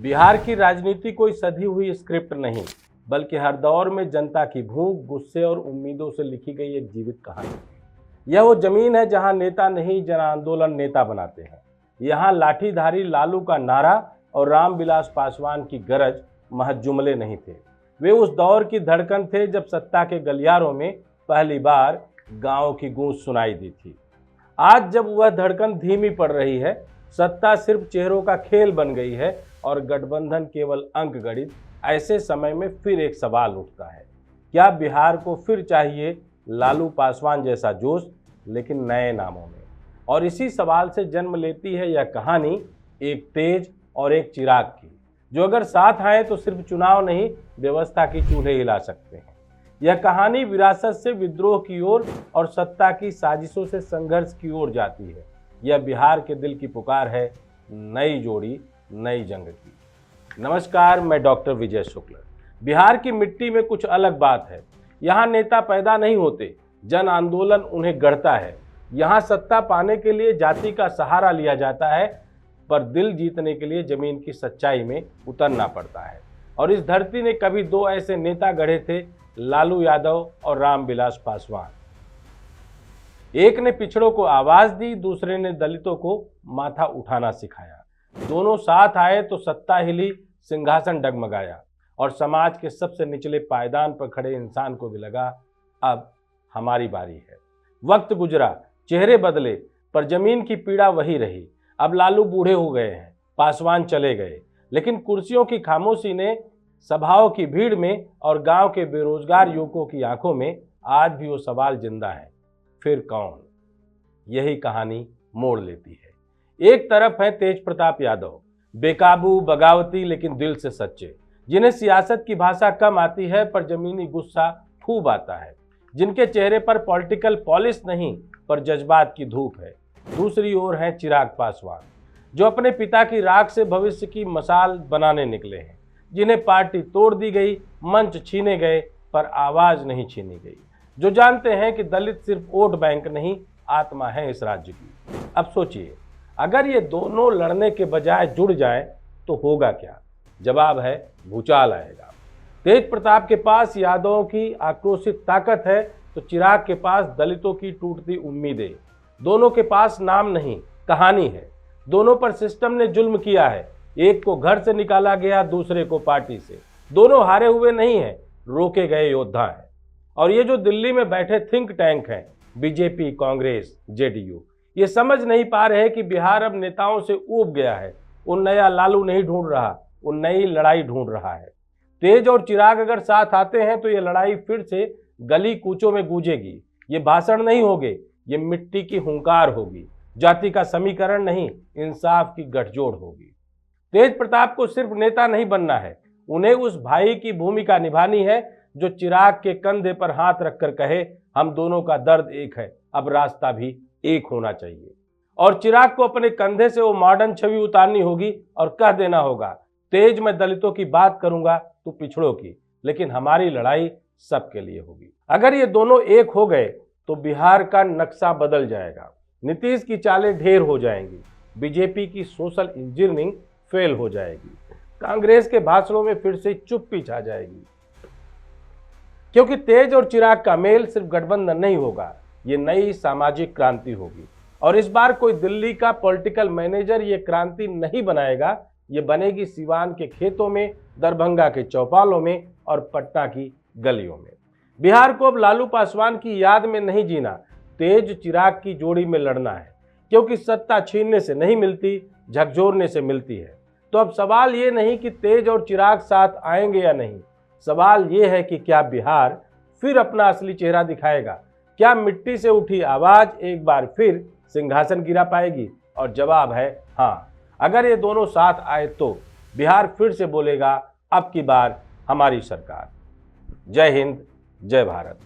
बिहार की राजनीति कोई सधी हुई स्क्रिप्ट नहीं, बल्कि हर दौर में जनता की भूख, गुस्से और उम्मीदों से लिखी गई एक जीवित कहानी। यह वो जमीन है जहां नेता नहीं, जन आंदोलन नेता बनाते हैं। यहाँ लाठीधारी लालू का नारा और रामविलास पासवान की गरज महज जुमले नहीं थे, वे उस दौर की धड़कन थे जब सत्ता के गलियारों में पहली बार गांव की गूंज सुनाई दी थी। आज जब वह धड़कन धीमी पड़ रही है, सत्ता सिर्फ चेहरों का खेल बन गई है और गठबंधन केवल अंक गणित, ऐसे समय में फिर एक सवाल उठता है, क्या बिहार को फिर चाहिए लालू पासवान जैसा जोश, लेकिन नए नामों में? और इसी सवाल से जन्म लेती है यह कहानी, एक तेज और एक चिराग की, जो अगर साथ आए तो सिर्फ चुनाव नहीं, व्यवस्था की चूल्हे हिला सकते हैं। यह कहानी विरासत से विद्रोह की ओर और सत्ता की साजिशों से संघर्ष की ओर जाती है। यह बिहार के दिल की पुकार है, नई जोड़ी, नई जंग की। नमस्कार, मैं डॉक्टर विजय शुक्ल। बिहार की मिट्टी में कुछ अलग बात है। यहाँ नेता पैदा नहीं होते, जन आंदोलन उन्हें गढ़ता है। यहाँ सत्ता पाने के लिए जाति का सहारा लिया जाता है, पर दिल जीतने के लिए जमीन की सच्चाई में उतरना पड़ता है। और इस धरती ने कभी दो ऐसे नेता गढ़े थे, लालू यादव और रामविलास पासवान। एक ने पिछड़ों को आवाज दी, दूसरे ने दलितों को माथा उठाना सिखाया। दोनों साथ आए तो सत्ता हिली, सिंहासन डगमगाया और समाज के सबसे निचले पायदान पर खड़े इंसान को भी लगा, अब हमारी बारी है। वक्त गुजरा, चेहरे बदले, पर जमीन की पीड़ा वही रही। अब लालू बूढ़े हो गए हैं, पासवान चले गए, लेकिन कुर्सियों की खामोशी ने, सभाओं की भीड़ में और गांव के बेरोजगार युवकों की आंखों में आज भी वो सवाल जिंदा है, फिर कौन? यही कहानी मोड़ लेती है। एक तरफ है तेज प्रताप यादव, बेकाबू, बगावती, लेकिन दिल से सच्चे, जिन्हें सियासत की भाषा कम आती है पर जमीनी गुस्सा खूब आता है, जिनके चेहरे पर पॉलिटिकल पॉलिश नहीं पर जज्बात की धूप है। दूसरी ओर है चिराग पासवान, जो अपने पिता की राख से भविष्य की मसाल बनाने निकले हैं, जिन्हें पार्टी तोड़ दी गई, मंच छीने गए, पर आवाज नहीं छीनी गई, जो जानते हैं कि दलित सिर्फ वोट बैंक नहीं, आत्मा है इस राज्य की। अब सोचिए, अगर ये दोनों लड़ने के बजाय जुड़ जाएं तो होगा क्या? जवाब है, भूचाल आएगा। तेज प्रताप के पास यादवों की आक्रोशित ताकत है, तो चिराग के पास दलितों की टूटती उम्मीदें। दोनों के पास नाम नहीं, कहानी है। दोनों पर सिस्टम ने जुल्म किया है, एक को घर से निकाला गया, दूसरे को पार्टी से। दोनों हारे हुए नहीं हैं, रोके गए योद्धा हैं। और ये जो दिल्ली में बैठे थिंक टैंक हैं, बीजेपी, कांग्रेस, जेडीयू, ये समझ नहीं पा रहे कि बिहार अब नेताओं से ऊब गया है। वो नया लालू नहीं ढूंढ रहा, वो नई लड़ाई ढूंढ रहा है। तेज और चिराग अगर साथ आते हैं तो ये लड़ाई फिर से गली कूचों में गूंजेगी। ये भाषण नहीं होंगे, ये मिट्टी की हुंकार होगी। जाति का समीकरण नहीं, इंसाफ की गठजोड़ होगी। तेज प्रताप को सिर्फ नेता नहीं बनना है, उन्हें उस भाई की भूमिका निभानी है जो चिराग के कंधे पर हाथ रखकर कहे, हम दोनों का दर्द एक है, अब रास्ता भी एक होना चाहिए। और चिराग को अपने कंधे से वो मॉडर्न छवि उतारनी होगी और कह देना होगा, तेज मैं दलितों की बात करूंगा, तू पिछड़ों की, लेकिन हमारी लड़ाई सबके लिए होगी। अगर ये दोनों एक हो गए तो बिहार का नक्शा बदल जाएगा। नीतीश की चालें ढेर हो जाएंगी, बीजेपी की सोशल इंजीनियरिंग फेल हो जाएगी, कांग्रेस के भाषणों में फिर से चुप्पी छा जाएगी। क्योंकि तेज और चिराग का मेल सिर्फ गठबंधन नहीं होगा, ये नई सामाजिक क्रांति होगी। और इस बार कोई दिल्ली का पॉलिटिकल मैनेजर ये क्रांति नहीं बनाएगा, ये बनेगी सिवान के खेतों में, दरभंगा के चौपालों में और पटना की गलियों में। बिहार को अब लालू पासवान की याद में नहीं जीना, तेज चिराग की जोड़ी में लड़ना है। क्योंकि सत्ता छीनने से नहीं मिलती, झकझोरने से मिलती है। तो अब सवाल ये नहीं कि तेज और चिराग साथ आएंगे या नहीं, सवाल ये है कि क्या बिहार फिर अपना असली चेहरा दिखाएगा? क्या मिट्टी से उठी आवाज एक बार फिर सिंहासन गिरा पाएगी? और जवाब है हाँ। अगर ये दोनों साथ आए तो बिहार फिर से बोलेगा, अब की बार हमारी सरकार। जय हिंद, जय भारत।